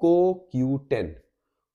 CoQ10،